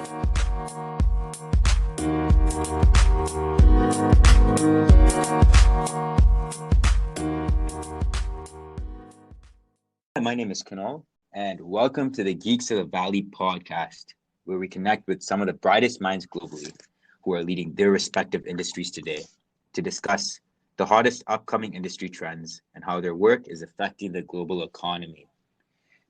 My name is Kunal, and welcome to the Geeks of the Valley podcast, where we connect with some of the brightest minds globally who are leading their respective industries today to discuss the hottest upcoming industry trends and how their work is affecting the global economy.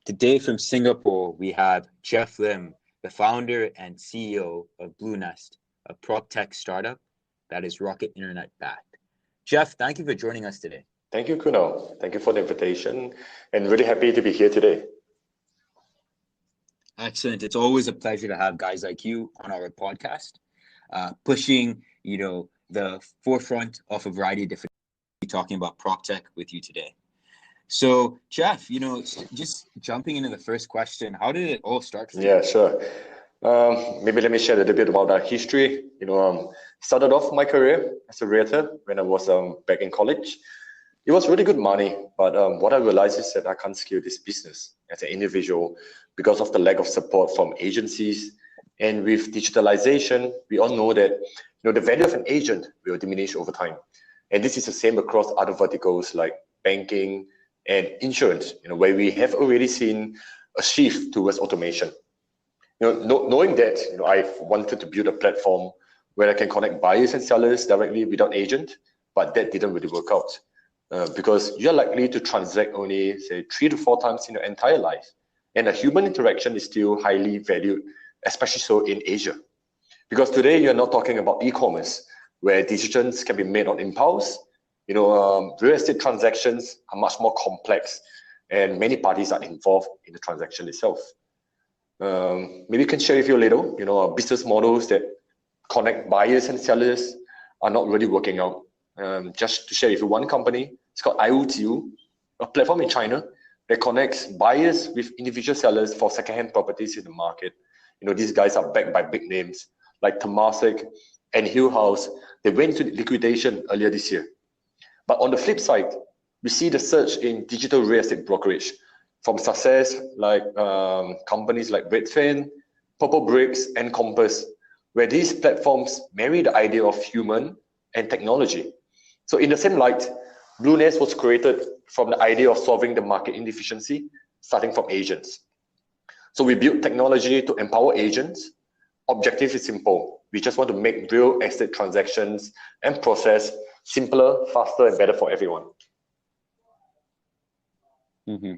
Today from Singapore, we have Jeff Lim, the founder and CEO of Bluenest, a PropTech startup that is Rocket Internet backed. Jeff, thank you for joining us today. Thank you, Kunal. Thank you for the invitation, and really happy to be here today. Excellent. It's always a pleasure to have guys like you on our podcast, pushing, the forefront of a variety of different talking about PropTech with you today. So, Jeff, just jumping into the first question, how did it all start for you? Yeah, sure. Maybe let me share a little bit about our history. Started off my career as a realtor when I was back in college. It was really good money, but what I realized is that I can't scale this business as an individual because of the lack of support from agencies. And with digitalization, we all know that the value of an agent will diminish over time. And this is the same across other verticals like banking and insurance, where we have already seen a shift towards automation. Knowing that, I've wanted to build a platform where I can connect buyers and sellers directly without agent, but that didn't really work out. Because you're likely to transact only, say, 3 to 4 times in your entire life. And a human interaction is still highly valued, especially so in Asia. Because today you're not talking about e-commerce, where decisions can be made on impulse. Real estate transactions are much more complex, and many parties are involved in the transaction itself. Maybe you can share with you a little, business models that connect buyers and sellers are not really working out. Just to share with you one company, it's called IOTU, a platform in China that connects buyers with individual sellers for secondhand properties in the market. These guys are backed by big names like Temasek and Hill House. They went into liquidation earlier this year. But on the flip side, we see the surge in digital real estate brokerage from success like companies like Redfin, Purple Bricks, and Compass, where these platforms marry the idea of human and technology. So in the same light, Bluenest was created from the idea of solving the market inefficiency, starting from agents. So we built technology to empower agents. Objective is simple. We just want to make real estate transactions and process simpler, faster, and better for everyone. Mm-hmm.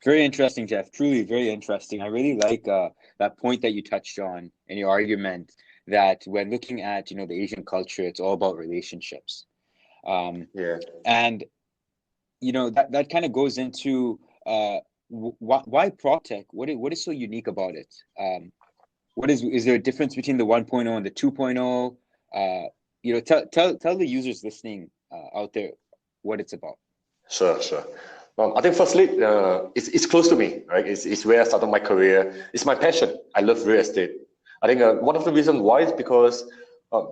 Very interesting, Jeff. Truly very interesting. I really like that point that you touched on in your argument that when looking at, the Asian culture, it's all about relationships. And that kind of goes into why PropTech. What is so unique about it? Is there a difference between the 1.0 and the 2.0? Tell the users listening out there what it's about. Sure. I think firstly, it's close to me, right? It's where I started my career. It's my passion. I love real estate. I think one of the reasons why is because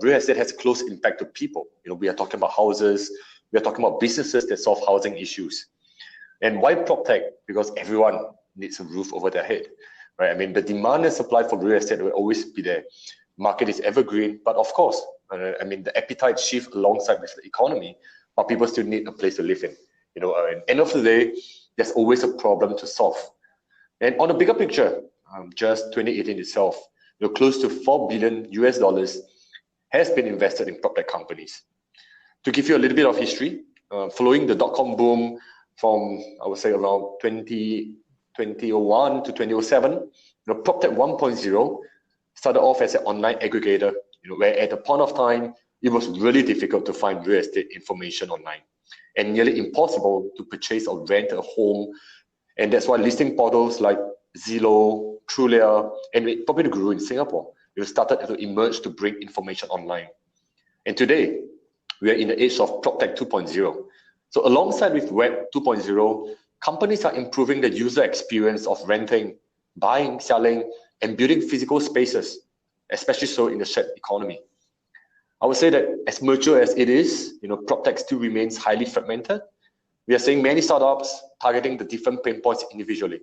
real estate has a close impact to people. We are talking about houses. We are talking about businesses that solve housing issues. And why PropTech? Because everyone needs a roof over their head, right? I mean, the demand and supply for real estate will always be there. Market is evergreen, but of course, the appetite shifts alongside with the economy, but people still need a place to live in. At the end of the day, there's always a problem to solve. And on a bigger picture, just 2018 itself, close to $4 billion has been invested in PropTech companies. To give you a little bit of history, following the dot-com boom from, I would say, around 2001 to 2007, PropTech 1.0 started off as an online aggregator, where at the point of time, it was really difficult to find real estate information online and nearly impossible to purchase or rent a home. And that's why listing portals like Zillow, Trulia, and it probably grew in Singapore. It started to emerge to bring information online. And today, we are in the age of PropTech 2.0. So alongside with Web 2.0, companies are improving the user experience of renting, buying, selling, and building physical spaces, especially so in the shared economy. I would say that as mature as it is, PropTech still remains highly fragmented. We are seeing many startups targeting the different pain points individually.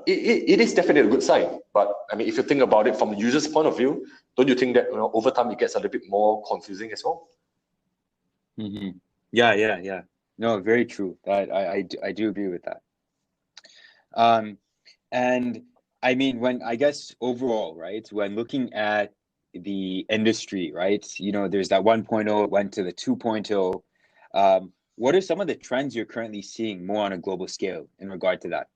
it is definitely a good sign. But I mean, if you think about it from the user's point of view, don't you think that over time it gets a little bit more confusing as well? Mm-hmm. Yeah. No, very true. I do agree with that. And I mean, when I guess overall, right, when looking at the industry, right, there's that 1.0, it went to the 2.0. What are some of the trends you're currently seeing more on a global scale in regard to that?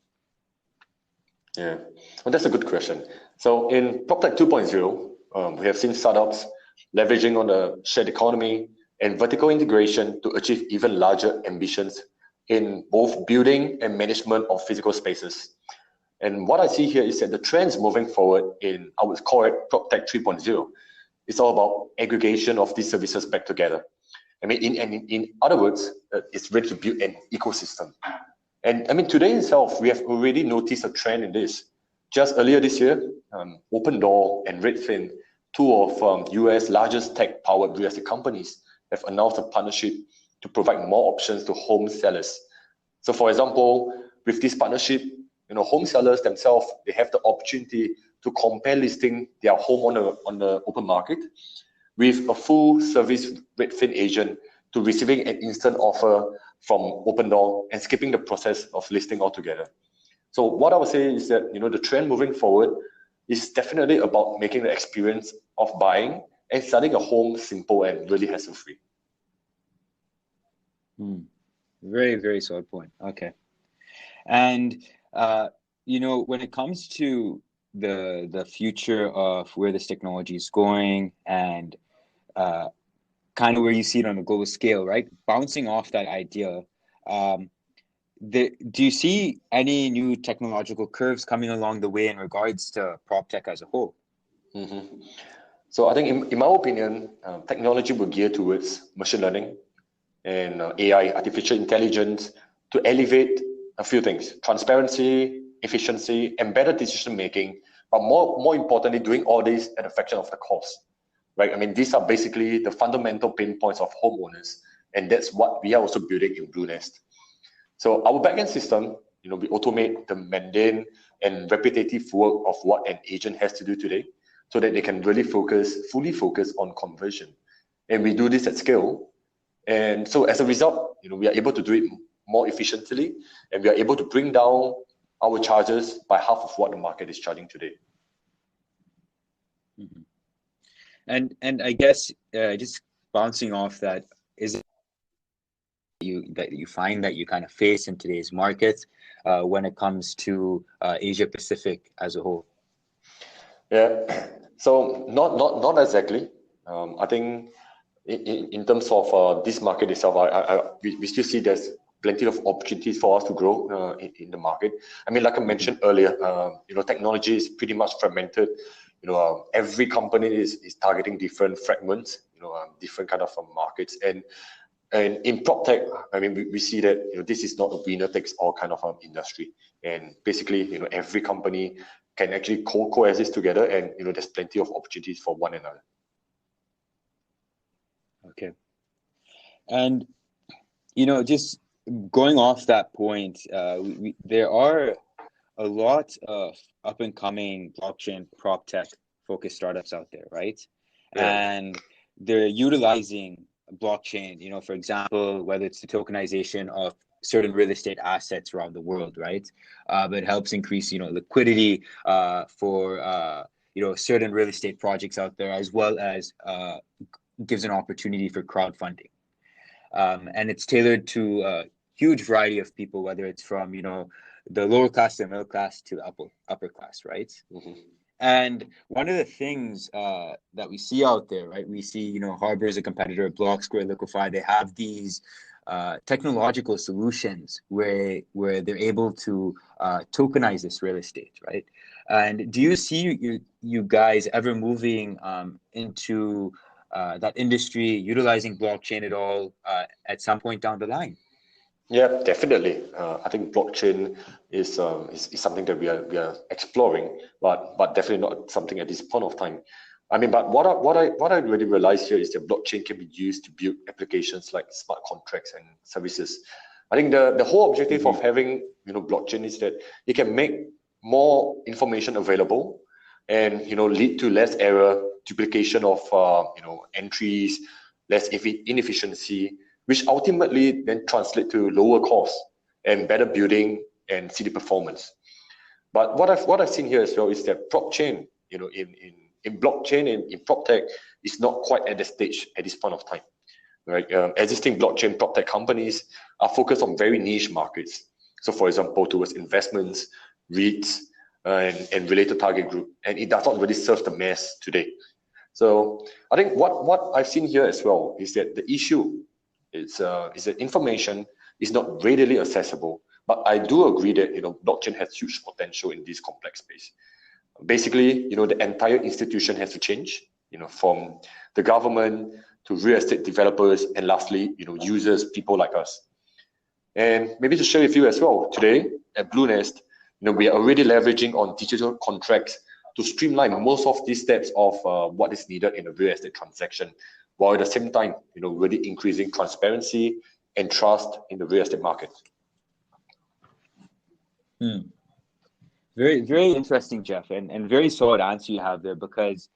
Yeah, well, that's a good question. So in PropTech 2.0, we have seen startups leveraging on the shared economy and vertical integration to achieve even larger ambitions in both building and management of physical spaces. And what I see here is that the trends moving forward I would call it PropTech 3.0. It's all about aggregation of these services back together. I mean, in other words, it's ready to build an ecosystem. And I mean, today itself, we have already noticed a trend in this. Just earlier this year, Opendoor and Redfin, two of US largest tech-powered real estate companies, have announced a partnership to provide more options to home sellers. So for example, with this partnership, home sellers themselves, they have the opportunity to compare listing their home on the open market with a full service Redfin agent to receiving an instant offer from Opendoor and skipping the process of listing altogether. So what I would say is that the trend moving forward is definitely about making the experience of buying and selling a home simple and really hassle-free. Very, very solid point. Okay. And when it comes to the future of where this technology is going and kind of where you see it on a global scale, right? Bouncing off that idea, do you see any new technological curves coming along the way in regards to PropTech as a whole? Mm-hmm. So I think, in my opinion, technology will gear towards machine learning and AI, artificial intelligence, to elevate a few things: transparency, efficiency, and better decision making. But more importantly, doing all this at a fraction of the cost. Right? I mean, these are basically the fundamental pain points of homeowners, and that's what we are also building in Bluenest. So our backend system, we automate the mundane and repetitive work of what an agent has to do today, so that they can really fully focus on conversion. And we do this at scale. And so as a result, we are able to do it more efficiently, and we are able to bring down our charges by half of what the market is charging today. Mm-hmm. And I guess just bouncing off that, is it that you find that you kind of face in today's market when it comes to Asia Pacific as a whole? Yeah, so not exactly. I think in terms of this market itself, we still see there's plenty of opportunities for us to grow in the market. I mean, like I mentioned earlier, technology is pretty much fragmented. Every company is targeting different fragments, different kind of markets. And in PropTech, I mean, we see that this is not a winner takes all kind of industry. And basically, every company can actually coexist together, and there's plenty of opportunities for one another. Okay. And just going off that point, there are a lot of up and coming blockchain PropTech focused startups out there, right? Yeah. And they're utilizing blockchain, for example, whether it's the tokenization of certain real estate assets around the world, right? But it helps increase, liquidity for, certain real estate projects out there, as well as gives an opportunity for crowdfunding. And it's tailored to a huge variety of people, whether it's from, the lower class to the middle class to the upper class, right? Mm-hmm. And one of the things that we see out there, right? We see, Harbor is a competitor, Block, Square, Liquify. They have these technological solutions where they're able to tokenize this real estate, right? And do you see you guys ever moving into that industry, utilizing blockchain at all at some point down the line? Yeah, definitely. I think blockchain is something that we are exploring, but definitely not something at this point of time. I mean, but what I really realized here is that blockchain can be used to build applications like smart contracts and services. I think the whole objective of having blockchain is that it can make more information available, and lead to less error, duplication of entries, less inefficiency, which ultimately then translate to lower costs and better building and city performance. But what I've seen here as well is that prop chain, in blockchain and in PropTech is not quite at the stage at this point of time. Right? Existing blockchain PropTech companies are focused on very niche markets. So, for example, towards investments, REITs, and related target group, and it does not really serve the mass today. So, I think what I've seen here as well is that the issue is that information is not readily accessible. But I do agree that blockchain has huge potential in this complex space. Basically, the entire institution has to change. From the government to real estate developers, and lastly, users, people like us. And maybe to share with you as well, today at Bluenest, we are already leveraging on digital contracts to streamline most of these steps of what is needed in a real estate transaction, while at the same time, really increasing transparency and trust in the real estate market. Very, very interesting, Jeff, and very solid answer you have there, because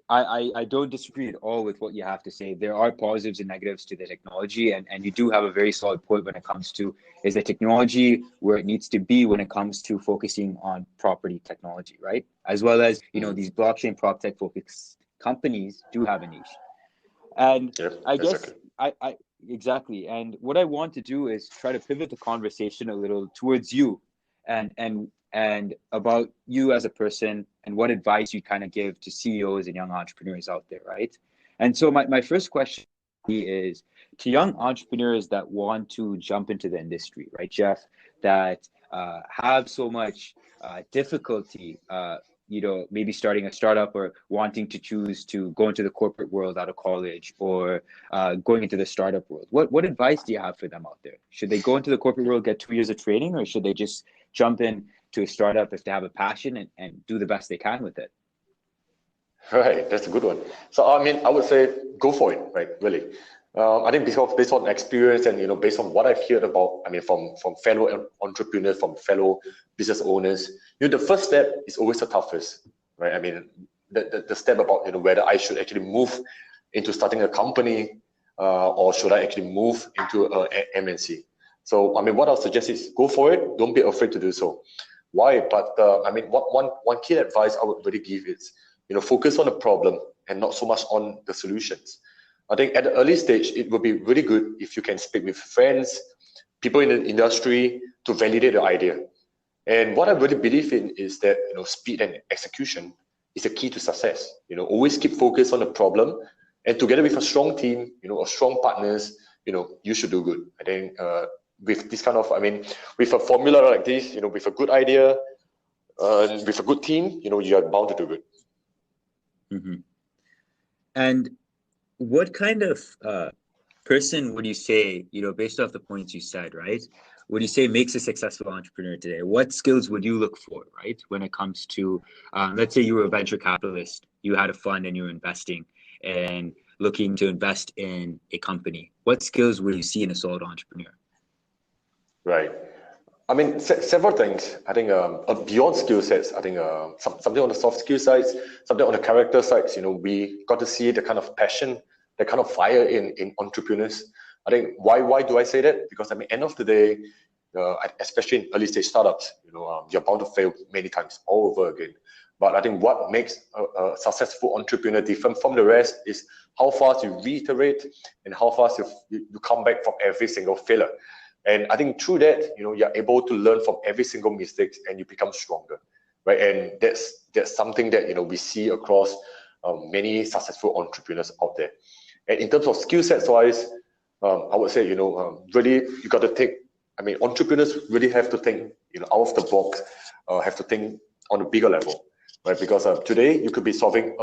I don't disagree at all with what you have to say. There are positives and negatives to the technology, and you do have a very solid point when it comes to, is the technology where it needs to be when it comes to focusing on property technology, right? As well as, these blockchain PropTech focused companies do have a niche. And yeah, I guess exactly. Exactly. And what I want to do is try to pivot the conversation a little towards you and about you as a person, and what advice you kind of give to CEOs and young entrepreneurs out there, right? And so my first question is to young entrepreneurs that want to jump into the industry, right, Jeff, that have so much difficulty, maybe starting a startup, or wanting to choose to go into the corporate world out of college, or going into the startup world. What advice do you have for them out there? Should they go into the corporate world, get 2 years of training, or should they just jump in to a startup if they have a passion and do the best they can with it? Right, that's a good one. So, I would say go for it, right? Really. I think based on experience and based on what I've heard about, from fellow entrepreneurs, from fellow business owners, the first step is always the toughest, right? The step about whether I should actually move into starting a company, or should I actually move into a MNC. So what I'll suggest is go for it. Don't be afraid to do so. Why? But one key advice I would really give is focus on the problem and not so much on the solutions. I think at the early stage, it would be really good if you can speak with friends, people in the industry to validate the idea. And what I really believe in is that speed and execution is the key to success. Always keep focused on the problem, and together with a strong team, or strong partners, you should do good. I think with this kind of, with a formula like this, with a good idea, with a good team, you are bound to do good. Mm-hmm. And what kind of person would you say, based off the points you said, right? Would you say makes a successful entrepreneur today? What skills would you look for, right? When it comes to, let's say you were a venture capitalist, you had a fund and you were investing and looking to invest in a company. What skills would you see in a solid entrepreneur? Right. Several things. I think beyond skill sets, I think something on the soft skill sides, something on the character sides. We got to see the kind of passion, the kind of fire in entrepreneurs. I think why do I say that? Because end of the day, especially in early stage startups, you're bound to fail many times all over again. But I think what makes a successful entrepreneur different from the rest is how fast you reiterate and how fast you come back from every single failure. And I think through that, you're able to learn from every single mistake and you become stronger, right? And that's something that we see across many successful entrepreneurs out there. And in terms of skill sets wise, I would say really you got to take. Entrepreneurs really have to think out of the box, have to think on a bigger level, right? Because today you could be solving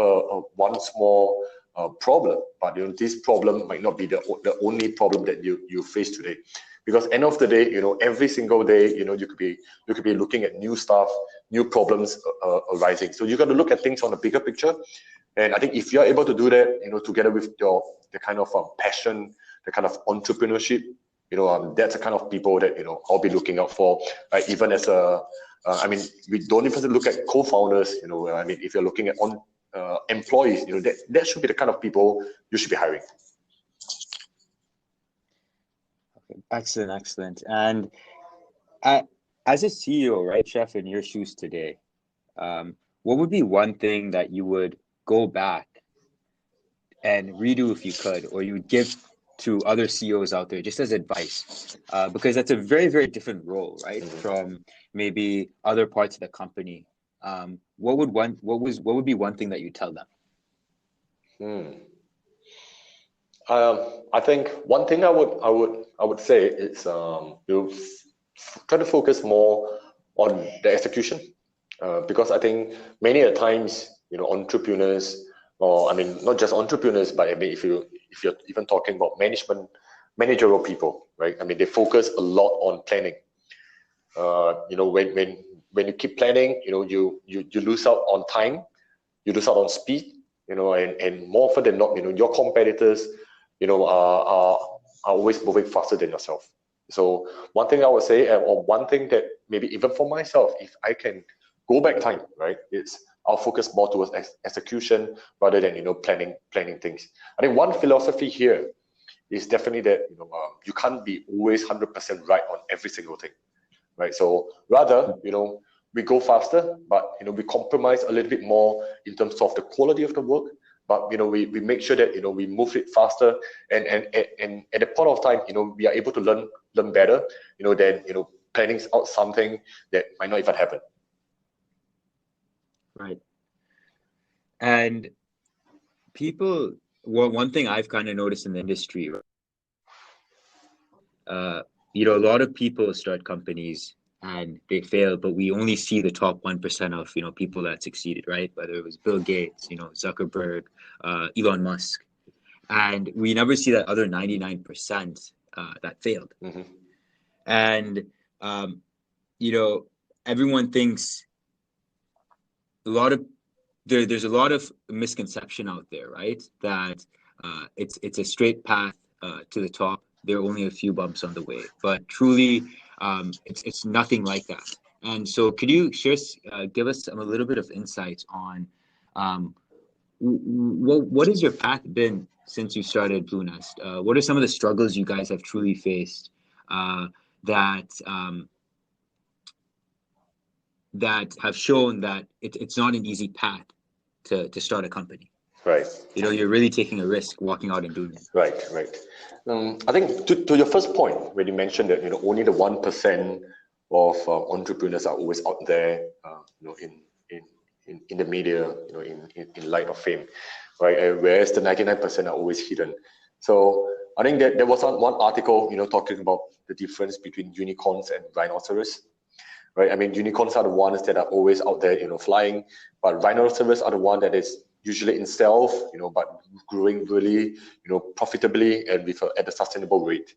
one small problem, but this problem might not be the only problem that you face today. Because end of the day, every single day, you could be looking at new stuff, new problems arising. So you got to look at things on a bigger picture. And I think if you're able to do that, together with the kind of passion, the kind of entrepreneurship, that's the kind of people that I'll be looking out for, right? Even as a I mean, we don't even look at co-founders. You know, I mean, if you're looking at employees, you know, that should be the kind of people you should be hiring. Excellent, excellent. And as a CEO, right, Chef, in your shoes today, what would be one thing that you would go back and redo if you could, or you would give to other CEOs out there just as advice? Because that's a very, very different role, right, from maybe other parts of the company. What would be one thing that you tell them? I think one thing I would say is you try to focus more on the execution, because I think many a times, you know, entrepreneurs, or I mean not just entrepreneurs, but I mean if you're even talking about managerial people, right? I mean they focus a lot on planning. You know, when you keep planning, you know, you lose out on time, you lose out on speed, you know, and more often than not, you know, your competitors, you know, are always moving faster than yourself. So one thing I would say, or one thing that maybe even for myself, if I can go back time, right, I'll focus more towards execution rather than, you know, planning things. I think one philosophy here is definitely that, you know, you can't be always 100% right on every single thing, right? So rather, you know, we go faster, but, you know, we compromise a little bit more in terms of the quality of the work. But, you know, we make sure that, you know, we move it faster, and at a point of time, you know, we are able to learn better, you know, than, you know, planning out something that might not even happen. Right. And people, well, one thing I've kind of noticed in the industry, you know, a lot of people start companies and they fail, but we only see the top 1% of, you know, people that succeeded, right? Whether it was Bill Gates, you know, Zuckerberg, Elon Musk, and we never see that other 99% that failed. And you know, everyone thinks there's a lot of misconception out there, right? That it's a straight path to the top. There are only a few bumps on the way, but truly, it's nothing like that. And so, could you give us a little bit of insights on what has your path been since you started Bluenest? What are some of the struggles you guys have truly faced that have shown that it's not an easy path to start a company? Right. You know, you're really taking a risk walking out and doing it. Right. I think to your first point, when you mentioned that, you know, only the 1% of entrepreneurs are always out there, you know, in the media, you know, in light of fame, right? Whereas the 99% are always hidden. So I think that there was one article, you know, talking about the difference between unicorns and rhinoceros, right? I mean, unicorns are the ones that are always out there, you know, flying, but rhinoceros are the one that is usually in stealth, you know, but growing really, you know, profitably and at a sustainable rate.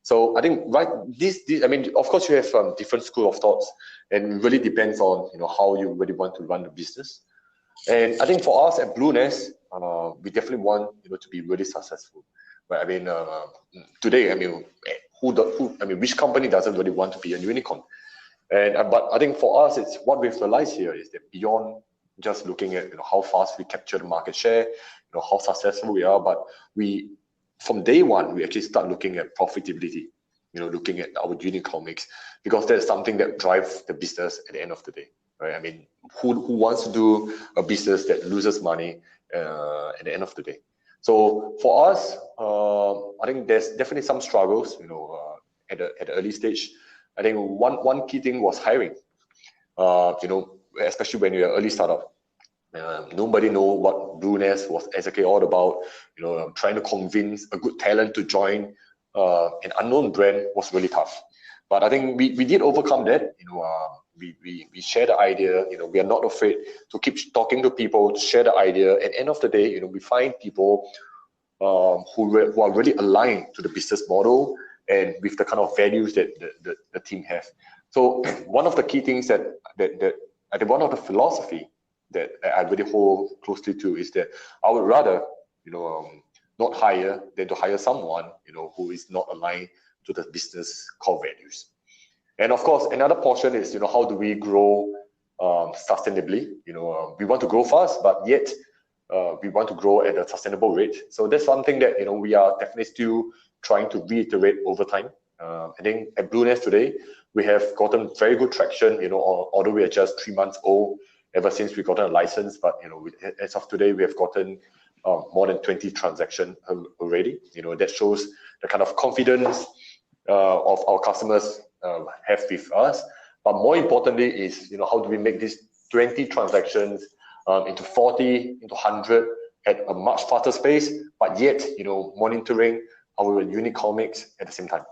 So I think, right, I mean, of course, you have different school of thoughts, and it really depends on, you know, how you really want to run the business. And I think for us at Bluenest, we definitely want, you know, to be really successful. Right? I mean, today, I mean, which company doesn't really want to be a unicorn? And but I think for us, it's what we've realized here is that beyond just looking at, you know, how fast we capture the market share, you know, how successful we are, but from day one, we actually start looking at profitability, you know, looking at our unit economics, because that's something that drives the business at the end of the day, right? I mean, who wants to do a business that loses money at the end of the day? So for us, I think there's definitely some struggles, you know, at the early stage. I think one key thing was hiring, you know, especially when you're an early startup. Nobody know what Bluenest was exactly all about. You know, trying to convince a good talent to join an unknown brand was really tough. But I think we did overcome that. You know, we share the idea. You know, we are not afraid to keep talking to people, to share the idea. At the end of the day, you know, we find people who are really aligned to the business model and with the kind of values that the team has. So one of the key things that one of the philosophy that I really hold closely to is that I would rather, you know, not than to hire someone, you know, who is not aligned to the business core values. And of course, another portion is, how do we grow sustainably? We want to grow fast, but yet we want to grow at a sustainable rate. So that's something that, we are definitely still trying to reiterate over time. I think at Bluenest today, we have gotten very good traction, although we are just 3 months old ever since we got a license, but, as of today, we have gotten more than 20 transactions already. That shows the kind of confidence of our customers have with us. But more importantly is, how do we make these 20 transactions into 40, into 100 at a much faster pace, but yet, monitoring our unit economics at the same time.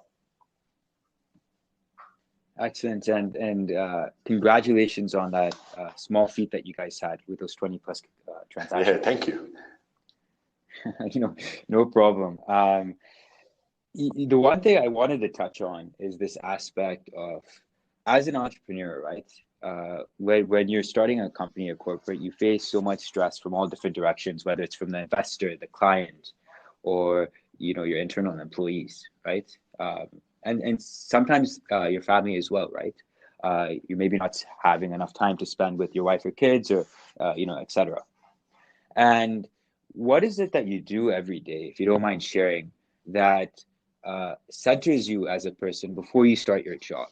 Excellent, and congratulations on that small feat that you guys had with those 20 plus transactions. Yeah, thank you. No problem. The one thing I wanted to touch on is this aspect of, as an entrepreneur, right? When you're starting a company or corporate, you face so much stress from all different directions, whether it's from the investor, the client, or your internal employees, right? And sometimes your family as well, right? You're maybe not having enough time to spend with your wife or kids, or etc. And what is it that you do every day, if you don't mind sharing, that centers you as a person before you start your job?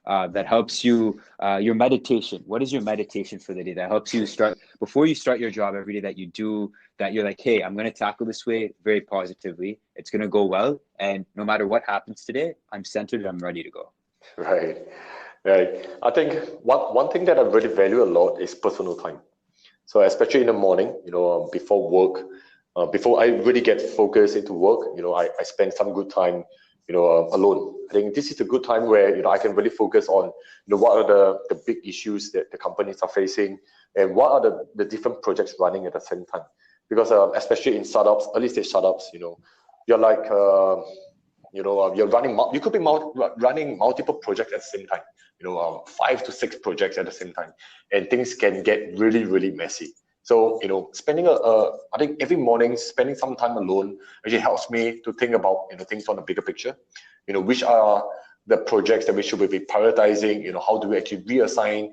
That helps you, your meditation. What is your meditation for the day that helps you start, before you start your job every day, that you do, that you're like, hey, I'm going to tackle this way very positively. It's going to go well. And no matter what happens today, I'm centered and I'm ready to go. Right. I think one thing that I really value a lot is personal time. So especially in the morning, before work, before I really get focused into work, I spend some good time, alone. I think this is a good time where, I can really focus on, what are the big issues that the companies are facing, and what are the different projects running at the same time. Because especially in startups, early stage startups, you're like, you're running, you could be running multiple projects at the same time, 5 to 6 projects at the same time, and things can get really, really messy. So, spending I think every morning, spending some time alone actually helps me to think about, things on a bigger picture. Which are the projects that we should be prioritizing, how do we actually reassign,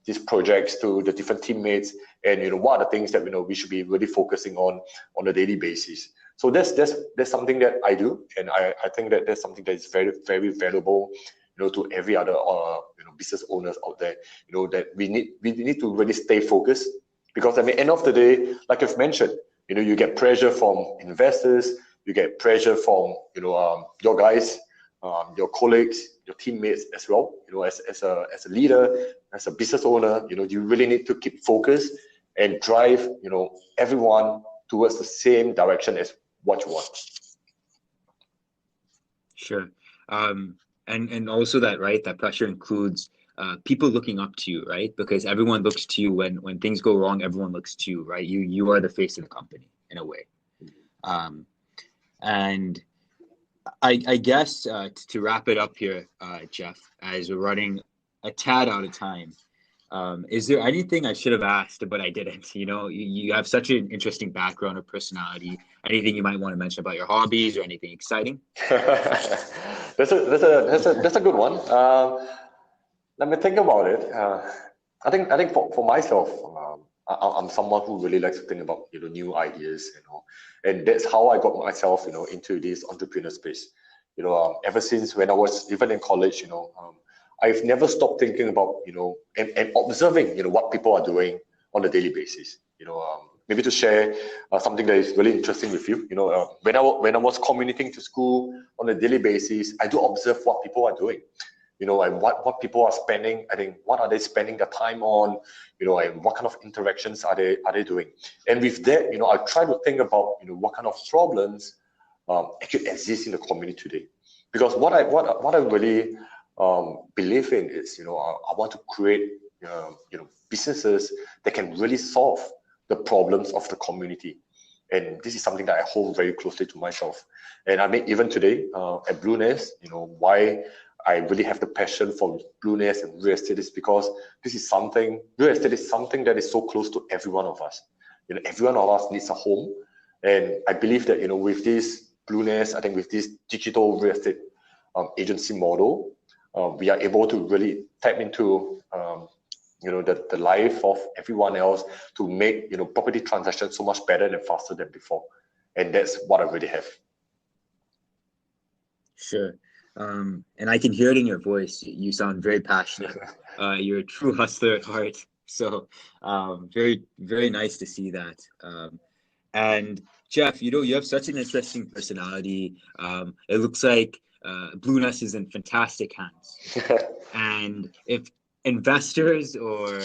these projects to the different teammates, and, what are the things that, we should be really focusing on a daily basis. So that's something that I do. And I think that that's something that is very, very valuable, to every other, business owners out there, that we need to really stay focused, because at the end of the day, like I've mentioned, you get pressure from investors, you get pressure from, your guys, your colleagues, your teammates as well, as a leader, as a business owner, you really need to keep focused and drive, everyone towards the same direction as what you want. Sure. And also that, right, that pressure includes people looking up to you, right? Because everyone looks to you when things go wrong, everyone looks to you, right? You are the face of the company in a way. And I guess to wrap it up here, Jeff, as we're running a tad out of time, is there anything I should have asked but I didn't? You have such an interesting background or personality. Anything you might want to mention about your hobbies or anything exciting? That's a good one. Let me think about it. I think for myself, I'm someone who really likes to think about new ideas, and that's how I got myself into this entrepreneur space. Ever since when I was even in college, I've never stopped thinking about and observing what people are doing on a daily basis. Maybe to share something that is really interesting with you. When I was commuting to school on a daily basis, I do observe what people are doing. And what people are spending. I think, what are they spending their time on? And what kind of interactions are they doing? And with that, I try to think about what kind of problems actually exist in the community today. Because what I really believe in is, I want to create businesses that can really solve the problems of the community. And this is something that I hold very closely to myself. And I mean, even today at Bluenest, why I really have the passion for Bluenest and real estate is because real estate is something that is so close to every one of us. Every one of us needs a home. And I believe that, with this Bluenest, I think with this digital real estate agency model, we are able to really tap into the life of everyone else to make property transactions so much better and faster than before. And that's what I really have. Sure. And I can hear it in your voice. You sound very passionate. You're a true hustler at heart. So very, very nice to see that. And Jeff, you have such an interesting personality. It looks like Bluenest is in fantastic hands. And if investors or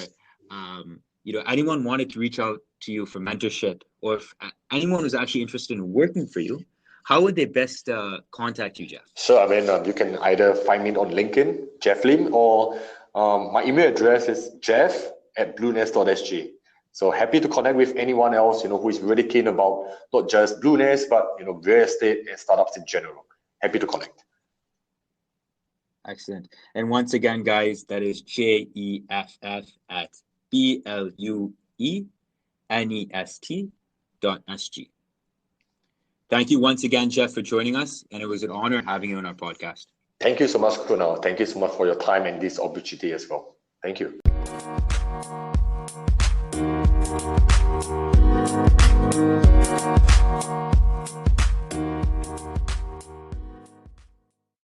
anyone wanted to reach out to you for mentorship, or if anyone was actually interested in working for you, how would they best contact you, Jeff? Sure. I mean, you can either find me on LinkedIn, Jeff Lim, or my email address is jeff@bluenest.sg. So happy to connect with anyone else, who is really keen about not just Bluenest, but real estate and startups in general. Happy to connect. Excellent. And once again, guys, that is jeff@bluenest.sg. Thank you once again, Jeff, for joining us, and it was an honor having you on our podcast. Thank you so much, Kunal. Thank you so much for your time and this opportunity as well. Thank you.